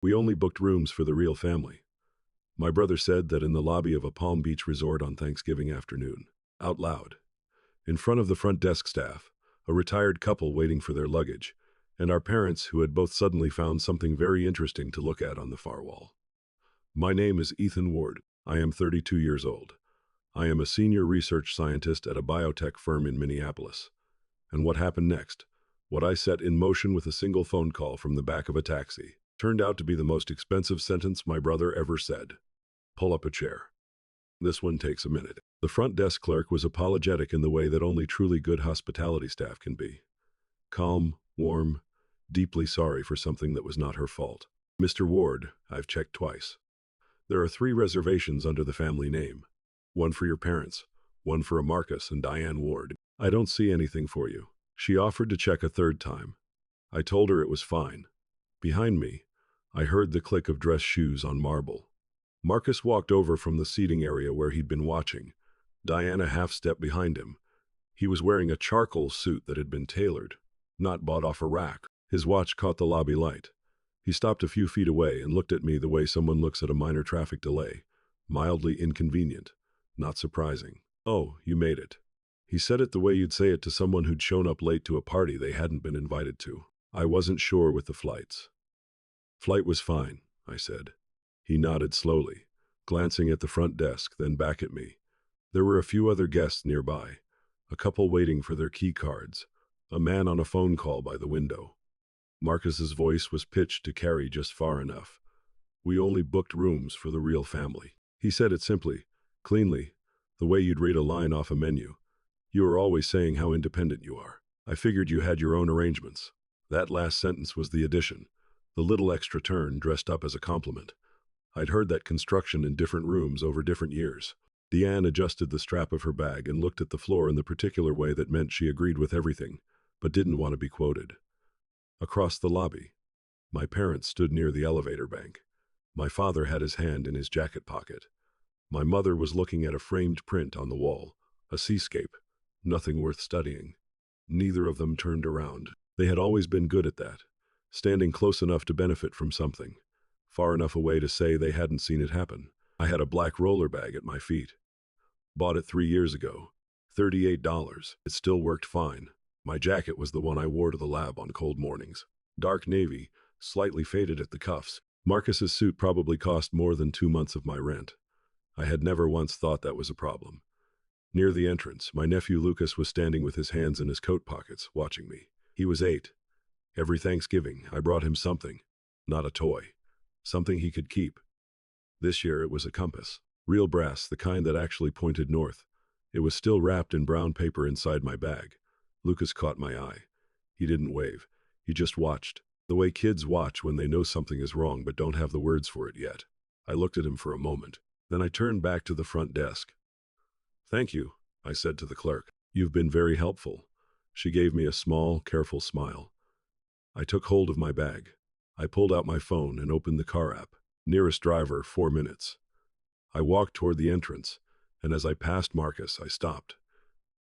We only booked rooms for the real family. My brother said that in the lobby of a Palm Beach resort on Thanksgiving afternoon. Out loud. In front of the front desk staff, a retired couple waiting for their luggage, and our parents who had both suddenly found something very interesting to look at on the far wall. My name is Ethan Ward. I am 32 years old. I am a senior research scientist at a biotech firm in Minneapolis. And what happened next? What I set in motion with a single phone call from the back of a taxi turned out to be the most expensive sentence my brother ever said. Pull up a chair. This one takes a minute. The front desk clerk was apologetic in the way that only truly good hospitality staff can be. Calm, warm, deeply sorry for something that was not her fault. Mr. Ward, I've checked twice. There are 3 reservations under the family name. One for your parents, one for a Marcus and Diane Ward. I don't see anything for you. She offered to check a 3rd time. I told her it was fine. Behind me, I heard the click of dress shoes on marble. Marcus walked over from the seating area where he'd been watching. Diane a half-step behind him. He was wearing a charcoal suit that had been tailored, not bought off a rack. His watch caught the lobby light. He stopped a few feet away and looked at me the way someone looks at a minor traffic delay. Mildly inconvenient. Not surprising. Oh, you made it. He said it the way you'd say it to someone who'd shown up late to a party they hadn't been invited to. I wasn't sure with the flights. Flight was fine, I said. He nodded slowly, glancing at the front desk, then back at me. There were a few other guests nearby, a couple waiting for their key cards, a man on a phone call by the window. Marcus's voice was pitched to carry just far enough. We only booked rooms for the real family. He said it simply, cleanly, the way you'd read a line off a menu. You are always saying how independent you are. I figured you had your own arrangements. That last sentence was the addition, the little extra turn dressed up as a compliment. I'd heard that construction in different rooms over different years. Deanne adjusted the strap of her bag and looked at the floor in the particular way that meant she agreed with everything, but didn't want to be quoted. Across the lobby, my parents stood near the elevator bank. My father had his hand in his jacket pocket. My mother was looking at a framed print on the wall, a seascape, nothing worth studying. Neither of them turned around. They had always been good at that, standing close enough to benefit from something, far enough away to say they hadn't seen it happen. I had a black roller bag at my feet. Bought it 3 years ago. $38. It still worked fine. My jacket was the one I wore to the lab on cold mornings. Dark navy, slightly faded at the cuffs. Marcus's suit probably cost more than 2 months of my rent. I had never once thought that was a problem. Near the entrance, my nephew Lucas was standing with his hands in his coat pockets, watching me. He was 8. Every Thanksgiving, I brought him something. Not a toy. Something he could keep. This year it was a compass. Real brass, the kind that actually pointed north. It was still wrapped in brown paper inside my bag. Lucas caught my eye. He didn't wave. He just watched. The way kids watch when they know something is wrong but don't have the words for it yet. I looked at him for a moment. Then I turned back to the front desk. "Thank you," I said to the clerk. "You've been very helpful." She gave me a small, careful smile. I took hold of my bag. I pulled out my phone and opened the car app. Nearest driver, 4 minutes. I walked toward the entrance, and as I passed Marcus, I stopped.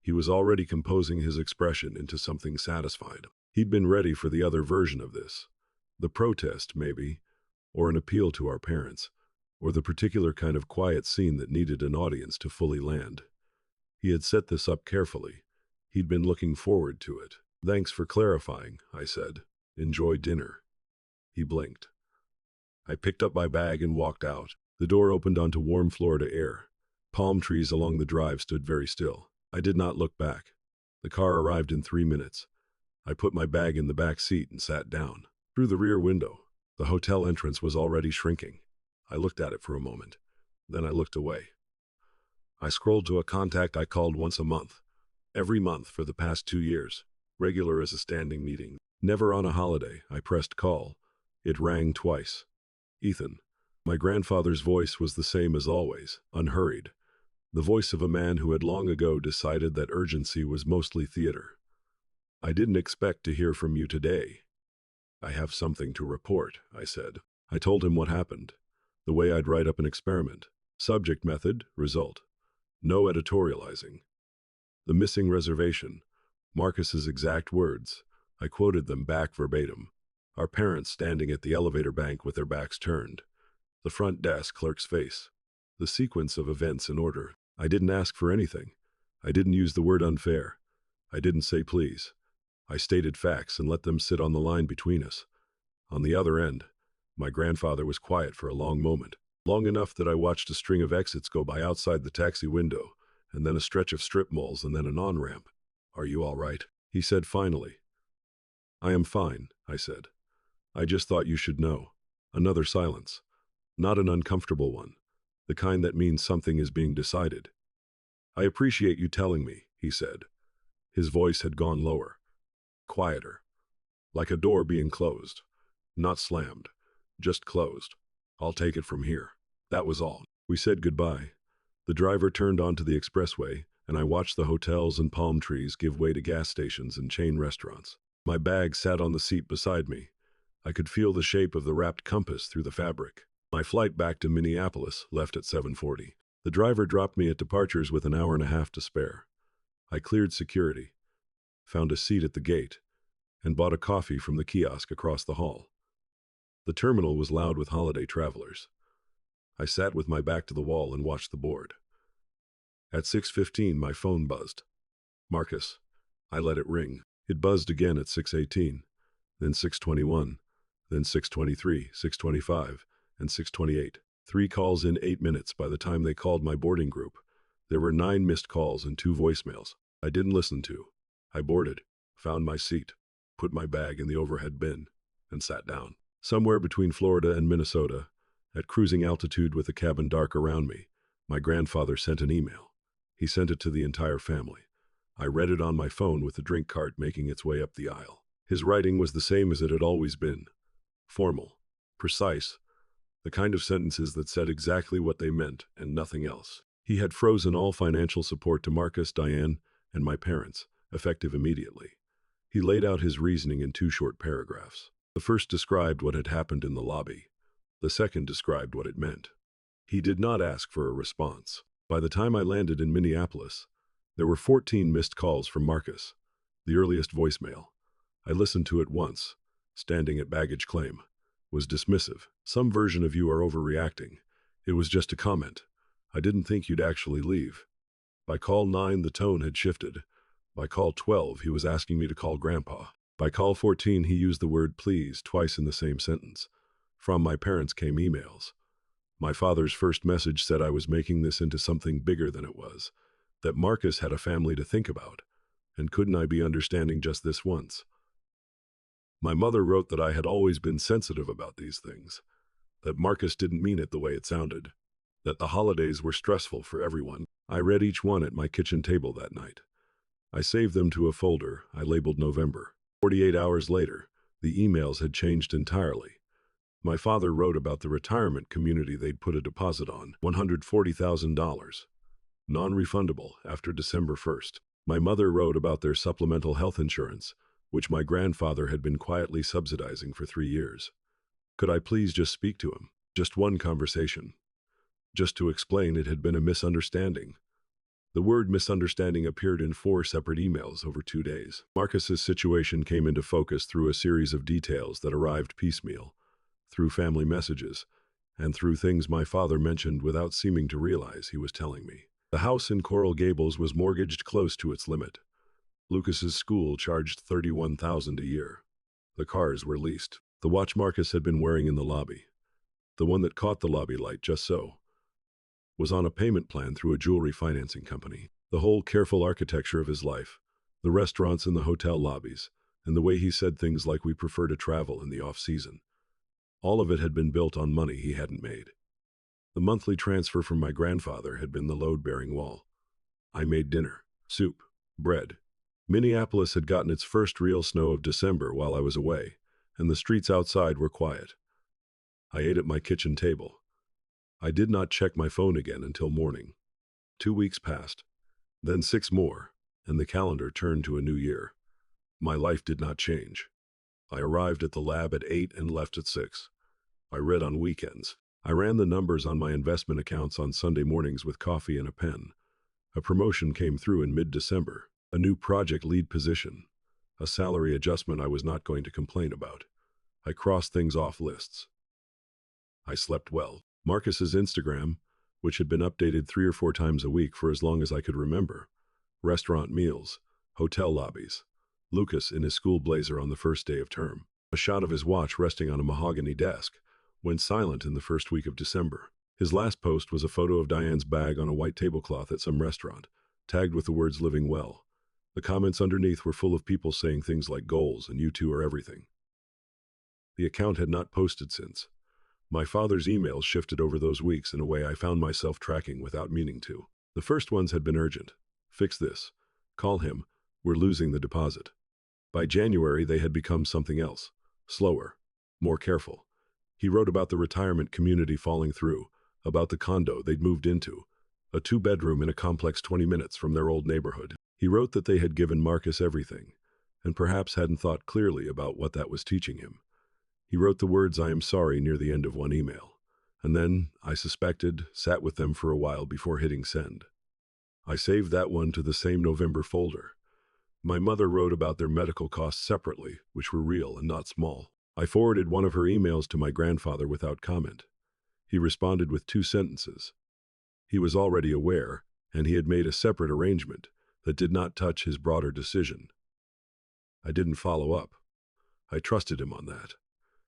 He was already composing his expression into something satisfied. He'd been ready for the other version of this. The protest, maybe, or an appeal to our parents, or the particular kind of quiet scene that needed an audience to fully land. He had set this up carefully. He'd been looking forward to it. "Thanks for clarifying," I said. "Enjoy dinner." He blinked. I picked up my bag and walked out. The door opened onto warm Florida air. Palm trees along the drive stood very still. I did not look back. The car arrived in 3 minutes. I put my bag in the back seat and sat down. Through the rear window, the hotel entrance was already shrinking. I looked at it for a moment. Then I looked away. I scrolled to a contact I called once a month. Every month for the past 2 years. Regular as a standing meeting. Never on a holiday. I pressed call. It rang twice. "Ethan." My grandfather's voice was the same as always, unhurried. The voice of a man who had long ago decided that urgency was mostly theater. "I didn't expect to hear from you today." "I have something to report," I said. I told him what happened. The way I'd write up an experiment. Subject, method, result. No editorializing. The missing reservation. Marcus's exact words. I quoted them back verbatim. our parents standing at the elevator bank with their backs turned, the front desk clerk's face. The sequence of events in order. I didn't ask for anything. I didn't use the word unfair. I didn't say please. I stated facts and let them sit on the line between us. On the other end, my grandfather was quiet for a long moment, long enough that I watched a string of exits go by outside the taxi window, and then a stretch of strip malls and then an on-ramp. "Are you all right?" he said finally. "I am fine," I said. "I just thought you should know." Another silence. Not an uncomfortable one. The kind that means something is being decided. "I appreciate you telling me," he said. His voice had gone lower, quieter, like a door being closed. Not slammed, just closed. "I'll take it from here." That was all. We said goodbye. The driver turned onto the expressway, and I watched the hotels and palm trees give way to gas stations and chain restaurants. My bag sat on the seat beside me. I could feel the shape of the wrapped compass through the fabric. My flight back to Minneapolis left at 7:40. The driver dropped me at departures with an hour and a half to spare. I cleared security, found a seat at the gate, and bought a coffee from the kiosk across the hall. The terminal was loud with holiday travelers. I sat with my back to the wall and watched the board. At 6:15, my phone buzzed. "Marcus." I let it ring. It buzzed again at 6:18, then 6:21, then 6:23, 6:25, and 6:28. 3 calls in 8 minutes by the time they called my boarding group. There were 9 missed calls and 2 voicemails I didn't listen to. I boarded, found my seat, put my bag in the overhead bin, and sat down. Somewhere between Florida and Minnesota, at cruising altitude with the cabin dark around me, my grandfather sent an email. He sent it to the entire family. I read it on my phone with the drink cart making its way up the aisle. His writing was the same as it had always been. Formal, precise, the kind of sentences that said exactly what they meant and nothing else. He had frozen all financial support to Marcus, Diane, and my parents, effective immediately. He laid out his reasoning in 2 short paragraphs. The first described what had happened in the lobby. The second described what it meant. He did not ask for a response. By the time I landed in Minneapolis, there were 14 missed calls from Marcus, the earliest voicemail. I listened to it once, standing at baggage claim. Was dismissive. "Some version of you are overreacting. It was just a comment. I didn't think you'd actually leave." By call 9, the tone had shifted. By call 12, he was asking me to call Grandpa. By call 14, he used the word please twice in the same sentence. From my parents came emails. My father's first message said I was making this into something bigger than it was, that Marcus had a family to think about, and couldn't I be understanding just this once? My mother wrote that I had always been sensitive about these things, that Marcus didn't mean it the way it sounded, that the holidays were stressful for everyone. I read each one at my kitchen table that night. I saved them to a folder I labeled November. 48 hours later, the emails had changed entirely. My father wrote about the retirement community they'd put a deposit on, $140,000, non-refundable after December 1st. My mother wrote about their supplemental health insurance, which my grandfather had been quietly subsidizing for 3 years. Could I please just speak to him? Just one conversation. Just to explain it had been a misunderstanding. The word misunderstanding appeared in 4 separate emails over 2 days. Marcus's situation came into focus through a series of details that arrived piecemeal, through family messages, and through things my father mentioned without seeming to realize he was telling me. The house in Coral Gables was mortgaged close to its limit. Lucas's school charged $31,000 a year. The cars were leased. The watch Marcus had been wearing in the lobby, the one that caught the lobby light just so, was on a payment plan through a jewelry financing company. The whole careful architecture of his life, the restaurants and the hotel lobbies, and the way he said things like "we prefer to travel in the off-season," all of it had been built on money he hadn't made. The monthly transfer from my grandfather had been the load-bearing wall. I made dinner, soup, bread. Minneapolis had gotten its first real snow of December while I was away, and the streets outside were quiet. I ate at my kitchen table. I did not check my phone again until morning. 2 weeks passed, then 6 more, and the calendar turned to a new year. My life did not change. I arrived at the lab at 8 and left at 6. I read on weekends. I ran the numbers on my investment accounts on Sunday mornings with coffee and a pen. A promotion came through in mid-December, a new project lead position, a salary adjustment I was not going to complain about. I crossed things off lists. I slept well. Marcus's Instagram, which had been updated 3 or 4 times a week for as long as I could remember. Restaurant meals, hotel lobbies. Lucas in his school blazer on the first day of term. A shot of his watch resting on a mahogany desk. Went silent in the first week of December. His last post was a photo of Diane's bag on a white tablecloth at some restaurant, tagged with the words "living well." The comments underneath were full of people saying things like "goals" and "you two are everything." The account had not posted since. My father's emails shifted over those weeks in a way I found myself tracking without meaning to. The first ones had been urgent. Fix this. Call him. We're losing the deposit. By January, they had become something else. Slower. More careful. He wrote about the retirement community falling through, about the condo they'd moved into, a 2-bedroom in a complex 20 minutes from their old neighborhood. He wrote that they had given Marcus everything, and perhaps hadn't thought clearly about what that was teaching him. He wrote the words "I am sorry" near the end of one email, and then, I suspected, sat with them for a while before hitting send. I saved that one to the same November folder. My mother wrote about their medical costs separately, which were real and not small. I forwarded one of her emails to my grandfather without comment. He responded with 2 sentences. He was already aware, and he had made a separate arrangement that did not touch his broader decision. I didn't follow up. I trusted him on that.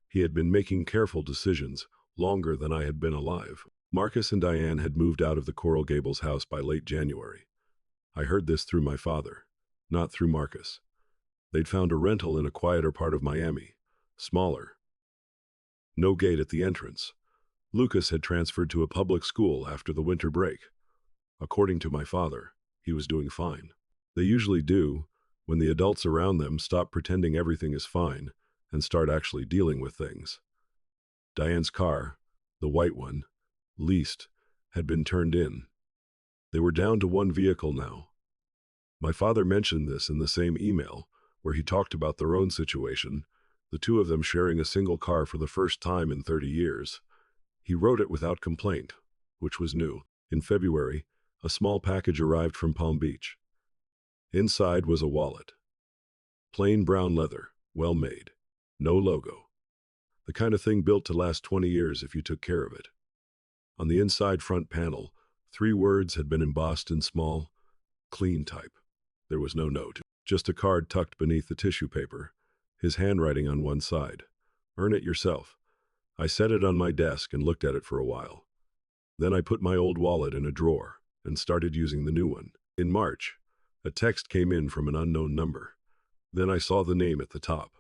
He had been making careful decisions longer than I had been alive. Marcus and Diane had moved out of the Coral Gables house by late January. I heard this through my father, not through Marcus. They'd found a rental in a quieter part of Miami, smaller. No gate at the entrance. Lucas had transferred to a public school after the winter break. According to my father, he was doing fine. They usually do, when the adults around them stop pretending everything is fine and start actually dealing with things. Diane's car, the white one, leased, had been turned in. They were down to 1 vehicle now. My father mentioned this in the same email, where he talked about their own situation, the 2 of them sharing a single car for the first time in 30 years. He wrote it without complaint, which was new. In February, a small package arrived from Palm Beach. Inside was a wallet. Plain brown leather, well made. No logo. The kind of thing built to last 20 years if you took care of it. On the inside front panel, 3 words had been embossed in small, clean type. There was no note, just a card tucked beneath the tissue paper, his handwriting on one side. "Earn it yourself." I set it on my desk and looked at it for a while. Then I put my old wallet in a drawer and started using the new one. In March, a text came in from an unknown number. Then I saw the name at the top.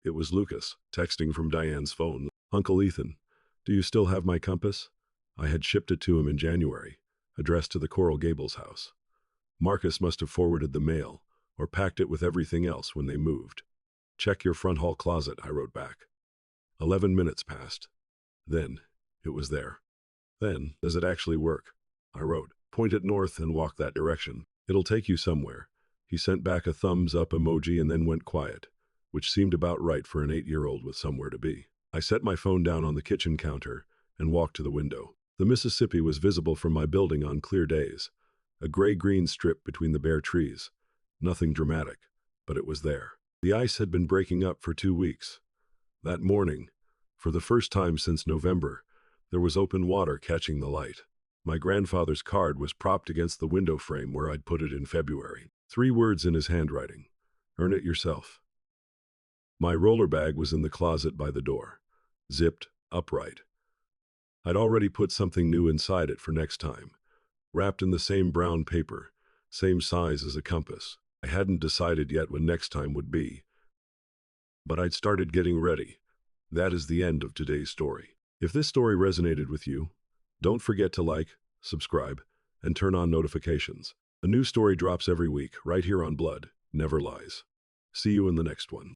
It was Lucas, texting from Diane's phone. "Uncle Ethan, do you still have my compass?" I had shipped it to him in January, addressed to the Coral Gables house. Marcus must have forwarded the mail, or packed it with everything else when they moved. "Check your front hall closet," I wrote back. 11 minutes passed. Then, it was there. "Then, does it actually work?" I wrote. "Point it north and walk that direction. It'll take you somewhere." He sent back a thumbs up emoji and then went quiet, which seemed about right for an 8-year-old with somewhere to be. I set my phone down on the kitchen counter and walked to the window. The Mississippi was visible from my building on clear days, a gray-green strip between the bare trees. Nothing dramatic, but it was there. The ice had been breaking up for 2 weeks. That morning, for the first time since November, there was open water catching the light. My grandfather's card was propped against the window frame where I'd put it in February. 3 words in his handwriting. "Earn it yourself." My roller bag was in the closet by the door, zipped, upright. I'd already put something new inside it for next time, wrapped in the same brown paper, same size as a compass. I hadn't decided yet when next time would be, but I'd started getting ready. That is the end of today's story. If this story resonated with you, don't forget to like, subscribe, and turn on notifications. A new story drops every week, right here on Blood Never Lies. See you in the next one.